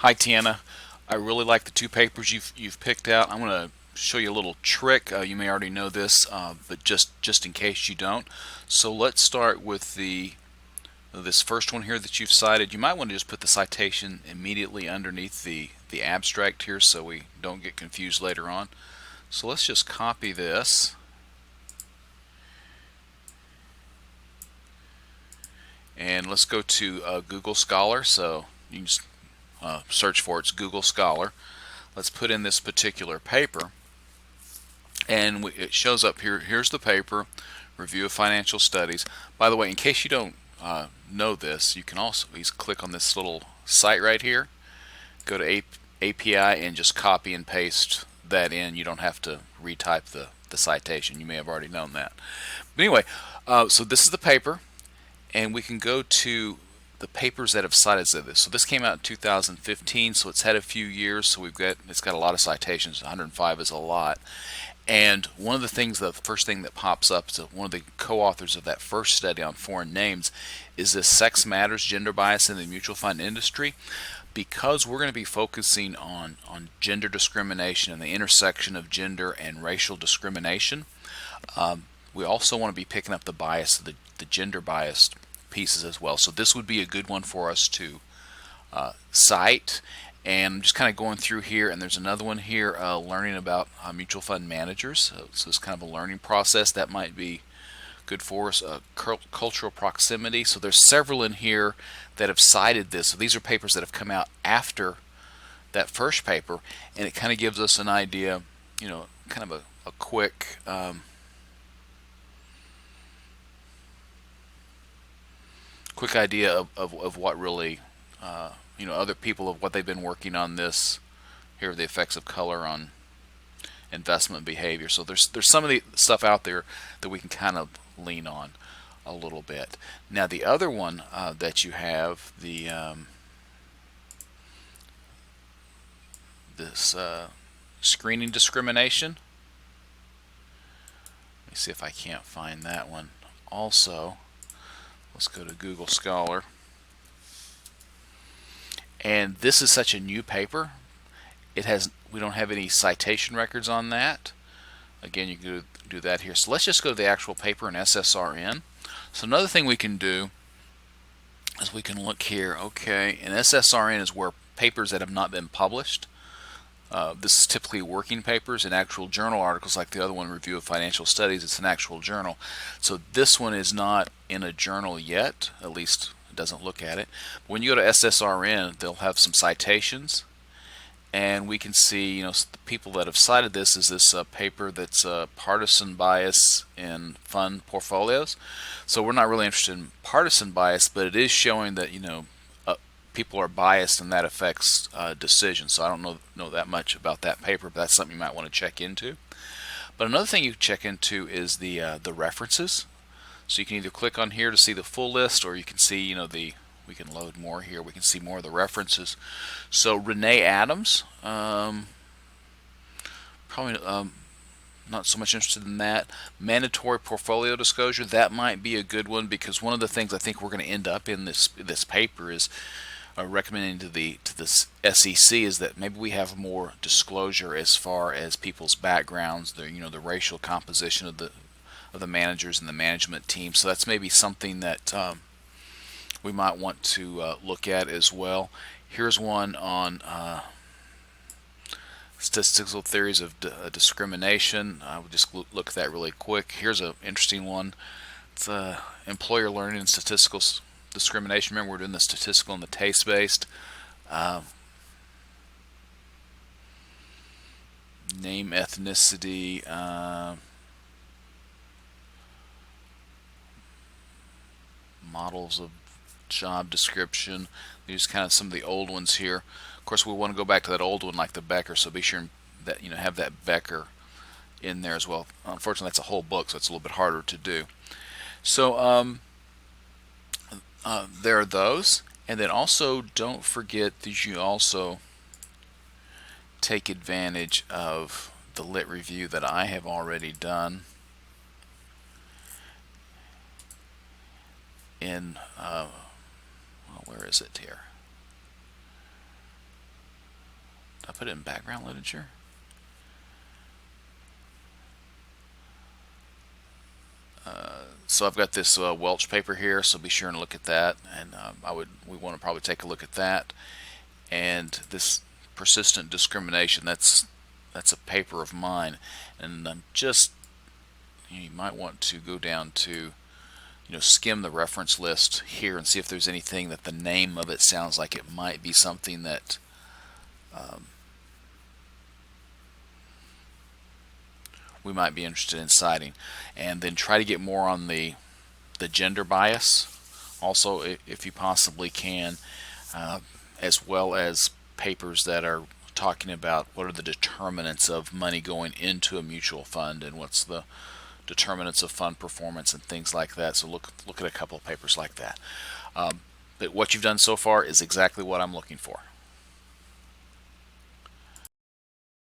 Hi Tiana, I really like the two papers you've picked out. I'm going to show you a little trick. You may already know this, but just in case you don't. So let's start with this first one here that you've cited. You might want to just put the citation immediately underneath the abstract here, so we don't get confused later on. So let's just copy this, and let's go to Google Scholar. So you can just search for it. It's Google Scholar. Let's put in this particular paper, and it shows up here. Here's the paper, Review of Financial Studies. By the way, in case you don't know this, you can also click on this little site right here, go to API, and just copy and paste that in. You don't have to retype the citation. You may have already known that. But anyway, so this is the paper, and we can go to the papers that have cited this. So this came out in 2015, so it's had a few years. So it's got a lot of citations. 105 is a lot. And one of the things, the first thing that pops up is that one of the co-authors of that first study on foreign names is this sex matters, gender bias in the mutual fund industry. Because we're going to be focusing on gender discrimination and the intersection of gender and racial discrimination, we also want to be picking up the bias, the gender biased pieces as well. So this would be a good one for us to cite. And I'm just kind of going through here, and there's another one here, learning about mutual fund managers. So it's kind of a learning process that might be good for us. Cultural proximity. So there's several in here that have cited this. So these are papers that have come out after that first paper, and it kind of gives us an idea, kind of a quick quick idea of what really other people, of what they've been working on this. Here are the effects of color on investment behavior. So there's some of the stuff out there that we can kind of lean on a little bit. Now the other one that you have, this screening discrimination. Let me see if I can't find that one. Also, let's go to Google Scholar. And this is such a new paper. We don't have any citation records on that. Again, you can do that here. So let's just go to the actual paper in SSRN. So another thing we can do is we can look here. Okay, and SSRN is where papers that have not been published. This is typically working papers and actual journal articles, like the other one, Review of Financial Studies. It's an actual journal. So this one is not in a journal yet, at least it doesn't look at it. When you go to SSRN, they'll have some citations, and we can see, the people that have cited this is this paper that's partisan bias in fund portfolios. So we're not really interested in partisan bias, but it is showing that people are biased, and that affects decisions. So I don't know that much about that paper, but that's something you might want to check into. But another thing you can check into is the references. So you can either click on here to see the full list, or you can see, we can load more here. We can see more of the references. So Renee Adams, probably not so much interested in that. Mandatory portfolio disclosure, that might be a good one, because one of the things I think we're going to end up in this paper is recommending to the SEC is that maybe we have more disclosure as far as people's backgrounds, the racial composition of the managers and the management team. So that's maybe something that we might want to look at as well. Here's one on statistical theories of discrimination. I would just look at that really quick. Here's an interesting one. It's employer learning and statistical discrimination. Remember, we're doing the statistical and the taste-based. Name, ethnicity, models of job description. These kind of some of the old ones here. Of course, we want to go back to that old one, like the Becker. So be sure that have that Becker in there as well. Unfortunately, that's a whole book, so it's a little bit harder to do. So there are those, and then also don't forget that you also take advantage of the lit review that I have already done in where is it here? put it in background literature? So I've got this Welch paper here, so be sure and look at that, and we want to probably take a look at that. And this persistent discrimination, that's a paper of mine, and I'm just, you might want to go down to, skim the reference list here and see if there's anything that the name of it sounds like it might be something that we might be interested in citing, and then try to get more on the gender bias also, if you possibly can, as well as papers that are talking about what are the determinants of money going into a mutual fund and what's the determinants of fund performance and things like that. So look at a couple of papers like that. But what you've done so far is exactly what I'm looking for.